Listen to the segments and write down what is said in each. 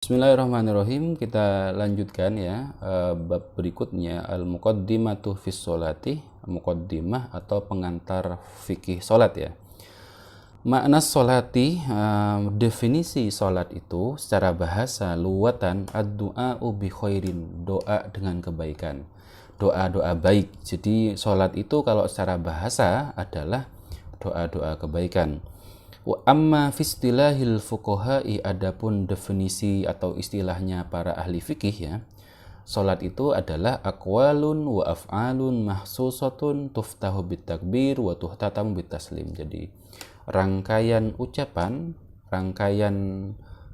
Bismillahirrahmanirrahim. Kita lanjutkan ya bab berikutnya al-muqaddimatu fis sholati, muqaddimah atau pengantar fikih salat ya. Makna sholati, definisi salat itu secara bahasa luwatan ad-du'a bi khairin, doa dengan kebaikan. Doa-doa baik. Jadi salat itu kalau secara bahasa adalah doa-doa kebaikan. Wa amma fi istilahil fuqaha'i, adapun definisi atau istilahnya para ahli fikih ya. Salat itu adalah aqwalun wa af'alun mahsusatun tuftahu bitakbir wa tuhtatamu bitaslim. Jadi rangkaian ucapan, rangkaian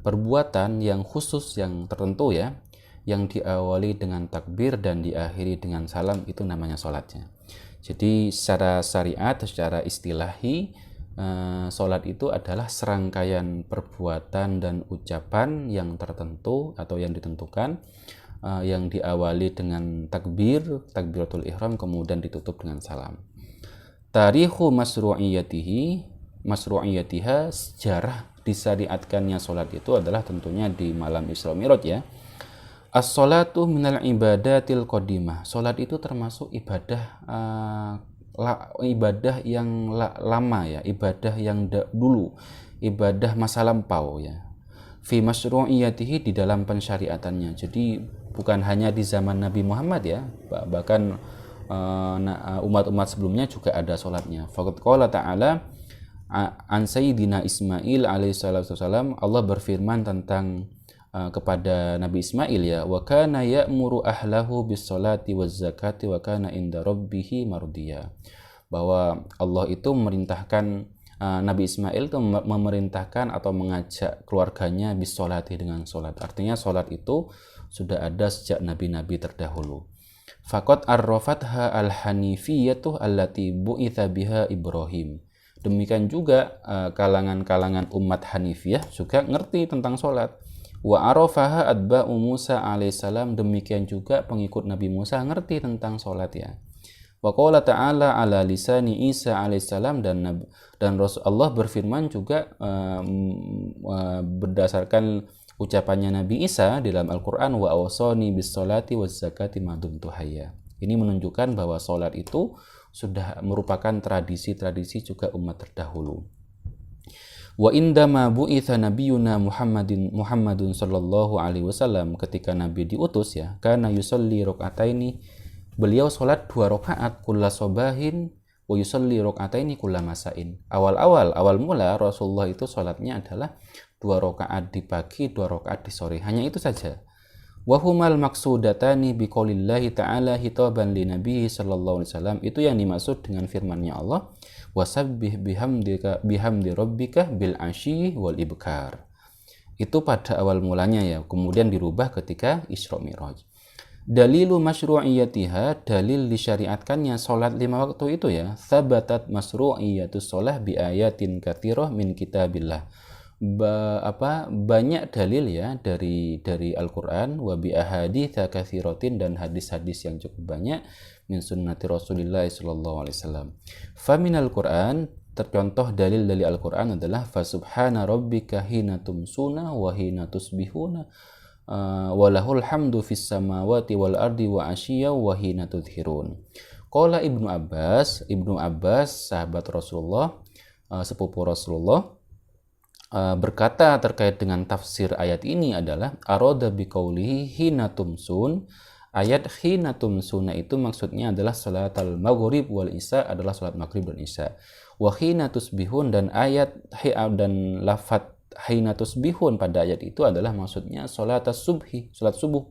perbuatan yang khusus, yang tertentu ya, yang diawali dengan takbir dan diakhiri dengan salam, itu namanya salatnya. Jadi secara syariat, secara istilahi, salat itu adalah serangkaian perbuatan dan ucapan yang tertentu atau yang ditentukan, yang diawali dengan takbir, takbiratul ihram, kemudian ditutup dengan salam. Tarikhu masru'iyatiha, sejarah disyariatkannya salat itu adalah tentunya di malam Isra Mi'raj ya. As-sholatu minal ibadatil qadimah. Salat itu termasuk ibadah ibadah yang lama ya, ibadah yang dulu, ibadah masa lampau ya. Fi masyru'iyatihi, di dalam pensyariatannya. Jadi bukan hanya di zaman Nabi Muhammad ya, bahkan umat-umat sebelumnya juga ada salatnya. Faqad qala ta'ala an sayyidina Ismail alaihi salatu wasalam, Allah berfirman tentang kepada Nabi Ismail ya, wa kana ya'muru ahlahu bis salati waz zakati wa kana inda rabbih mardiya, bahwa Allah itu memerintahkan Nabi Ismail itu memerintahkan atau mengajak keluarganya bis salati, dengan salat. Artinya salat itu sudah ada sejak nabi-nabi terdahulu. Faqad arrafatha al-hanifiyatu allati bu'itha biha Ibrahim. Demikian juga kalangan-kalangan umat Hanifiyah juga ngerti tentang salat. Wa arafaha atba'u Musa alaihissalam, demikian juga pengikut Nabi Musa ngerti tentang salat ya. Wa qala ta'ala ala lisani Isa alaihissalam, dan Rasulullah berfirman juga berdasarkan ucapannya Nabi Isa di dalam Al-Qur'an, wa awsani bis salati waz zakati ma dumtu hayya. Ini menunjukkan bahwa salat itu sudah merupakan tradisi-tradisi juga umat terdahulu. Wa indama bu'itha nabiyuna Muhammadun sallallahu alaihi wasallam, ketika Nabi diutus ya, kana yusalli rakaataini, beliau salat 2 rakaat kulla sobahin wa yusalli rakaataini kulla masain. Awal mula Rasulullah itu salatnya adalah 2 rakaat di pagi, 2 rakaat di sore, hanya itu saja. Wa humal maqsudatani biqaulillahi ta'ala hitaban li nabiy sallallahu alaihi wasallam, itu yang dimaksud dengan firman-Nya Allah, wasabbih bihamdi rabbika bil asyi wal ibkar. Itu pada awal mulanya ya, kemudian dirubah ketika Isra Mi'raj. Dalilu masyru'iyatiha, dalil disyariatkannya salat 5 waktu itu ya, thabatat masyru'iyatus shalah bi ayatin katsirah min kitabillah. Banyak dalil ya dari Al-Qur'an, wa bi ahaditsa katsiratin, dan hadis-hadis yang cukup banyak, min sunnati Rasulillah sallallahu alaihi wasallam. Fa minal Qur'an, tercontoh dalil dari Al-Qur'an adalah fa subhana rabbika hina tumsuna wa hina tusbihuna wa lahul hamdu fis samawati wal ardi wa asyiya wa hina tudhirun. Qala Ibnu Abbas sahabat Rasulullah, sepupu Rasulullah, berkata terkait dengan tafsir ayat ini adalah arada biqaulihi hina tumsun. Ayat hina tumsuna itu maksudnya adalah salat al-maghrib wal isya, adalah salat maghrib dan isya. Wa hina tusbihun, dan ayat dan lafaz hina tusbihun pada ayat itu adalah maksudnya salat subhi, salat subuh.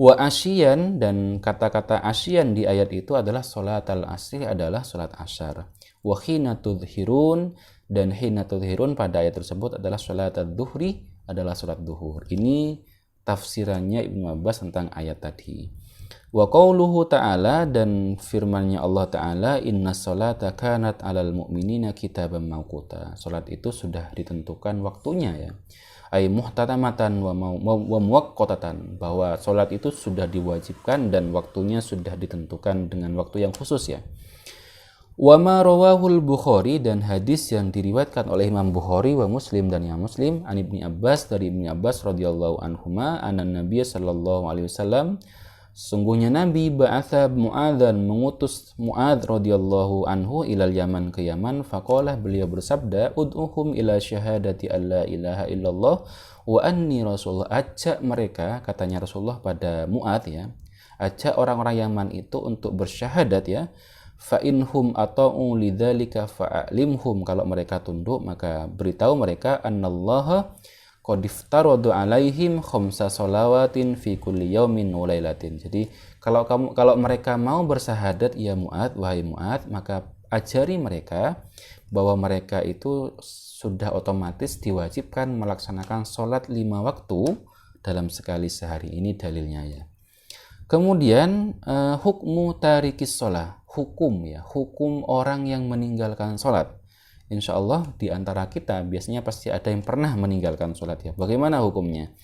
Wa asyian, dan kata-kata asyian di ayat itu adalah salat al-asri, adalah salat asyar. Wa hina tudhirun, dan hina tudhirun pada ayat tersebut adalah salat ad-duhri, adalah salat duhur. Ini tafsirannya Ibnu Abbas tentang ayat tadi. Wa qauluhu ta'ala, dan firman-Nya Allah Ta'ala, innas salata kanat 'alal mu'minina kitaban mawquta. Salat itu sudah ditentukan waktunya ya. Ay muhtatamatan wa muwaqqatatan, bahwa salat itu sudah diwajibkan dan waktunya sudah ditentukan dengan waktu yang khusus ya. Wa ma rawahul Bukhari, dan hadis yang diriwayatkan oleh Imam Bukhari wa Muslim dan Imam Muslim an Ibnu Abbas, dari Ibnu Abbas radhiyallahu anhuma, anna Nabiy sallallahu alaihi wasallam, sungguhnya Nabi ba'atha Mu'adzan, mengutus Mu'adz radhiyallahu anhu ilal Yaman, ke Yaman. Faqala, beliau bersabda, ud'uhum ila syahadati alla ilaha illallah wa anni rasulullah. Ajak mereka, katanya Rasulullah pada Mu'adz ya, ajak orang-orang Yaman itu untuk bersyahadat ya. Fa inhum ata'u lidzalika fa'alimhum, kalau mereka tunduk maka beritahu mereka, annallaha qad iftarada alaihim khamsa shalawatin fi kulli yaumin wa lailatin. Jadi kalau mereka mau bersyahadat ya Mu'adz, wahai Mu'adz, maka ajari mereka bahwa mereka itu sudah otomatis diwajibkan melaksanakan sholat 5 waktu dalam sekali sehari. Ini dalilnya ya. Kemudian hukmu tarikis sholat, hukum orang yang meninggalkan sholat. Insya Allah di antara kita biasanya pasti ada yang pernah meninggalkan sholat ya. Bagaimana hukumnya?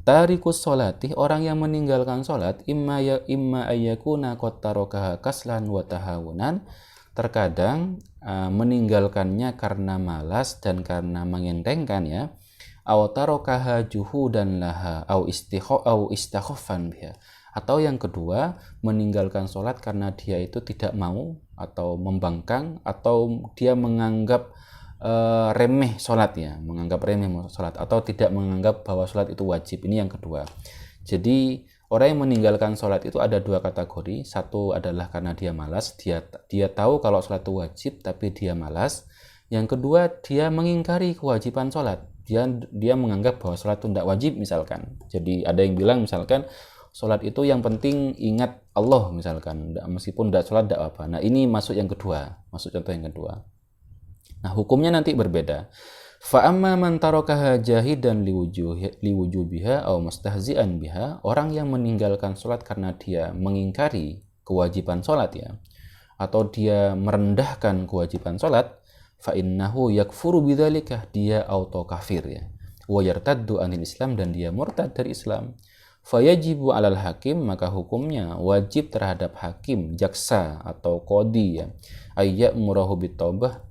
Tarikus sholati, orang yang meninggalkan sholat, imma ayyakuna qad tarakaha kaslan wa tahawunan. Terkadang meninggalkannya karena malas dan karena mengentengkan ya. Aw tarakaha juhudan laha aw istikhaffan biha. Atau yang kedua, meninggalkan sholat karena dia itu tidak mau atau membangkang, atau dia menganggap remeh sholat ya, menganggap remeh sholat, atau tidak menganggap bahwa sholat itu wajib. Ini yang kedua. Jadi orang yang meninggalkan sholat itu ada 2 kategori. Satu adalah karena dia malas, dia tahu kalau sholat itu wajib tapi dia malas. Yang kedua, dia mengingkari kewajiban sholat. Dia menganggap bahwa sholat itu tidak wajib misalkan. Jadi ada yang bilang misalkan sholat itu yang penting ingat Allah misalkan, meskipun tidak sholat tidak apa. Nah ini masuk yang kedua, masuk contoh yang kedua. Nah hukumnya nanti berbeda. Fa'amma man tarakaha jahidan liwujubiha aw mustahzi'an biha, orang yang meninggalkan sholat karena dia mengingkari kewajiban sholat ya, atau dia merendahkan kewajiban sholat, fa'innahu yakfuru bidzalika, dia auto kafir ya, wa yartaddu anil Islam, dan dia murtad dari Islam. Fayajibu alal hakim, maka hukumnya wajib terhadap hakim, jaksa atau qadhi ya, ayyamurahu bitaubah,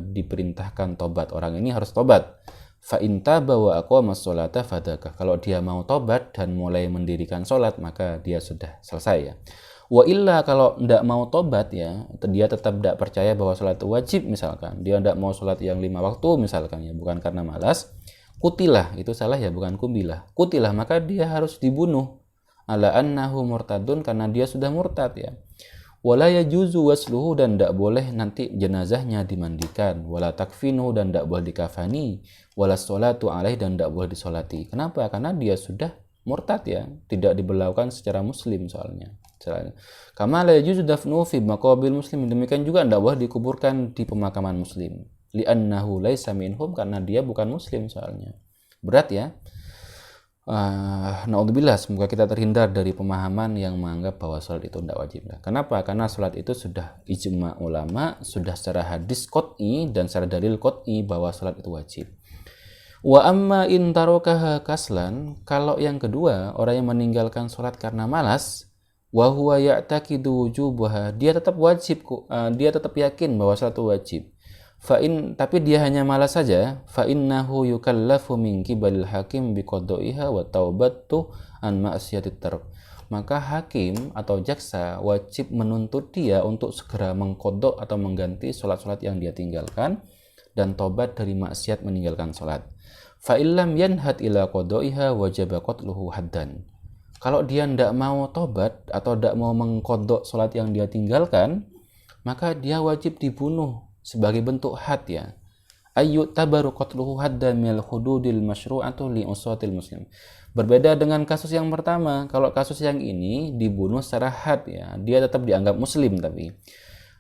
diperintahkan tobat, orang ini harus tobat. Fa in taba wa aqamas sholata fadakah, kalau dia mau tobat dan mulai mendirikan sholat maka dia sudah selesai ya. Wa illa, kalau tidak mau tobat ya, dia tetap tidak percaya bahwa sholat itu wajib misalkan, dia tidak mau sholat yang 5 waktu misalkan ya, bukan karena malas, kutilah, itu salah ya, bukan kubilah, kutilah, maka dia harus dibunuh, ala annahu murtadun, karena dia sudah murtad ya. Wala yajuzu wasluhu, dan tidak boleh nanti jenazahnya dimandikan, wala takfinuhu, dan tidak boleh dikafani, wala sholatu alaih, dan tidak boleh disolati. Kenapa? Karena dia sudah murtad ya, tidak diberlakukan secara muslim soalnya. Kama la yajuzu dafnuhu fi maqabil muslim, demikian juga tidak boleh dikuburkan di pemakaman muslim. Li'annahu laisa minhum, karena dia bukan muslim soalnya. Berat ya. Naudzubillah, semoga kita terhindar dari pemahaman yang menganggap bahwa sholat itu tidak wajib. Kenapa? Karena sholat itu sudah ijma ulama, sudah secara hadis qot'i dan secara dalil qot'i bahwa sholat itu wajib. Wa amma in tarakaha kaslan, kalau yang kedua, orang yang meninggalkan sholat karena malas, wa huwa ya'taqidu wujubaha, dia tetap wajib, dia tetap yakin bahwa sholat itu wajib. Tapi dia hanya malas saja, fa innahu yukallafu min qibalil hakim biqada'iha wa taubatu an ma'siyatit tark. Maka hakim atau jaksa wajib menuntut dia untuk segera mengqada atau mengganti sholat-sholat yang dia tinggalkan dan tobat dari maksiat meninggalkan sholat. Fa illam yanhad ila qada'iha wajaba qatluhu haddan. Kalau dia tidak mau tobat atau tidak mau mengqada sholat yang dia tinggalkan, maka dia wajib dibunuh sebagai bentuk had ya. Ayyut tabaru qatluhu haddan minal hududil masyru'atu li usatil muslim. Berbeda dengan kasus yang pertama, kalau kasus yang ini dibunuh secara had ya, dia tetap dianggap muslim tapi.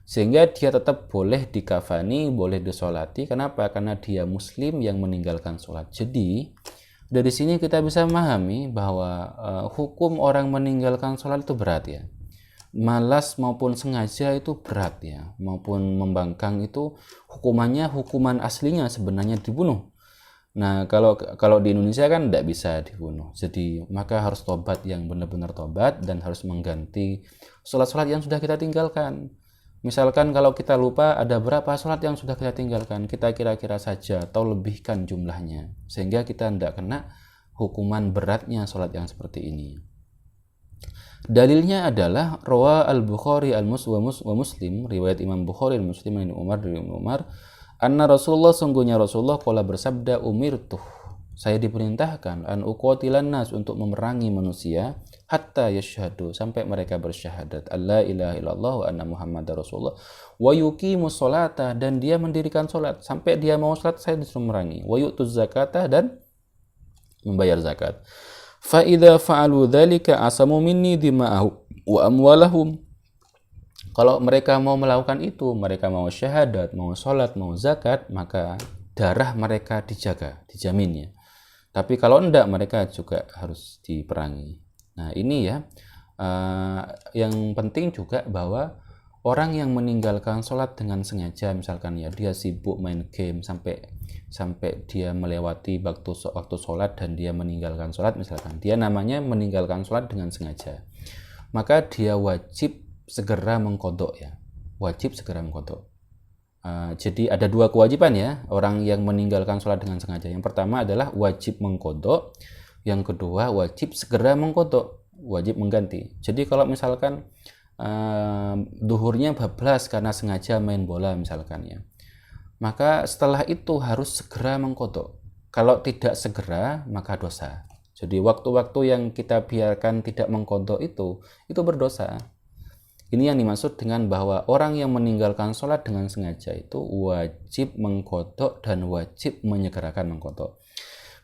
Sehingga dia tetap boleh dikafani, boleh disolati. Kenapa? Karena dia muslim yang meninggalkan sholat. Jadi dari sini kita bisa memahami bahwa hukum orang meninggalkan sholat itu berat ya. Malas maupun sengaja itu berat ya, maupun membangkang itu hukuman aslinya sebenarnya dibunuh. Nah kalau di Indonesia kan tidak bisa dibunuh, jadi maka harus tobat, yang benar-benar tobat, dan harus mengganti sholat-sholat yang sudah kita tinggalkan. Misalkan kalau kita lupa ada berapa sholat yang sudah kita tinggalkan, kita kira-kira saja atau lebihkan jumlahnya, sehingga kita tidak kena hukuman beratnya sholat yang seperti ini. Dalilnya adalah rawa al-Bukhari wa Muslim, riwayat Imam Bukhari dan Muslim dari Umar, anna Rasulullah, sungguhnya Rasulullah qala bersabda, umirtuh, saya diperintahkan an uqatilan nas, untuk memerangi manusia, hatta yashhadu, sampai mereka bersyahadat alla ilaha illallah wa anna muhammadar rasulullah, wa yuqimus sholata, dan dia mendirikan salat, sampai dia mau salat saya disuruh memerangi, wa yu'tuz zakata, dan membayar zakat. Fa idza fa'alu dzalika asamu minni dima'ahu wa amwalahum. Kalau mereka mau melakukan itu, mereka mau syahadat, mau salat, mau zakat, maka darah mereka dijaga, dijamin ya. Tapi kalau enggak, mereka juga harus diperangi. Nah ini ya, yang penting juga bahwa orang yang meninggalkan sholat dengan sengaja, misalkan ya dia sibuk main game sampai dia melewati waktu sholat dan dia meninggalkan sholat, misalkan dia namanya meninggalkan sholat dengan sengaja, maka dia wajib segera mengqadha ya, wajib segera mengqadha. Jadi ada dua kewajiban ya orang yang meninggalkan sholat dengan sengaja. Yang pertama adalah wajib mengqadha, yang kedua wajib segera mengqadha, wajib mengganti. Jadi kalau misalkan duhurnya bablas karena sengaja main bola misalkan ya, maka setelah itu harus segera mengqadha. Kalau tidak segera maka dosa. Jadi waktu-waktu yang kita biarkan tidak mengqadha itu berdosa. Ini yang dimaksud dengan bahwa orang yang meninggalkan sholat dengan sengaja itu wajib mengqadha dan wajib menyegerakan mengqadha.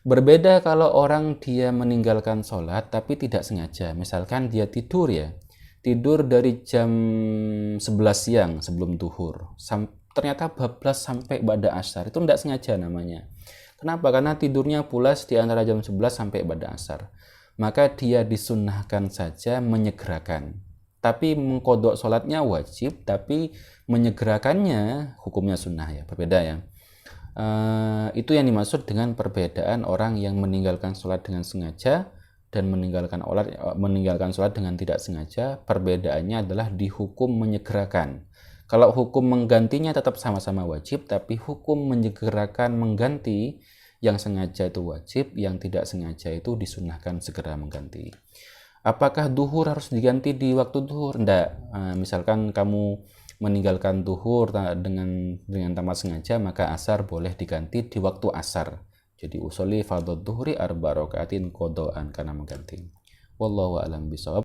Berbeda kalau orang dia meninggalkan sholat tapi tidak sengaja. Misalkan dia tidur ya, tidur dari jam 11 siang sebelum duhur, ternyata bablas sampai ba'da asar, itu tidak sengaja namanya. Kenapa? Karena tidurnya pulas di antara jam 11 sampai ba'da asar. Maka dia disunnahkan saja menyegerakan. Tapi mengqadha sholatnya wajib, tapi menyegerakannya hukumnya sunnah ya, berbeda ya. Itu yang dimaksud dengan perbedaan orang yang meninggalkan sholat dengan sengaja dan meninggalkan sholat dengan tidak sengaja. Perbedaannya adalah di hukum menyegerakan. Kalau hukum menggantinya tetap sama-sama wajib, tapi hukum menyegerakan mengganti, yang sengaja itu wajib, yang tidak sengaja itu disunnahkan segera mengganti. Apakah duhur harus diganti di waktu duhur? Tidak. Misalkan kamu meninggalkan duhur dengan tanpa sengaja, maka asar boleh diganti di waktu asar. Jadi usolli fardhu duhri arba rakaatin qadaan, karena mengganti. Wallahu a'lam bishawab.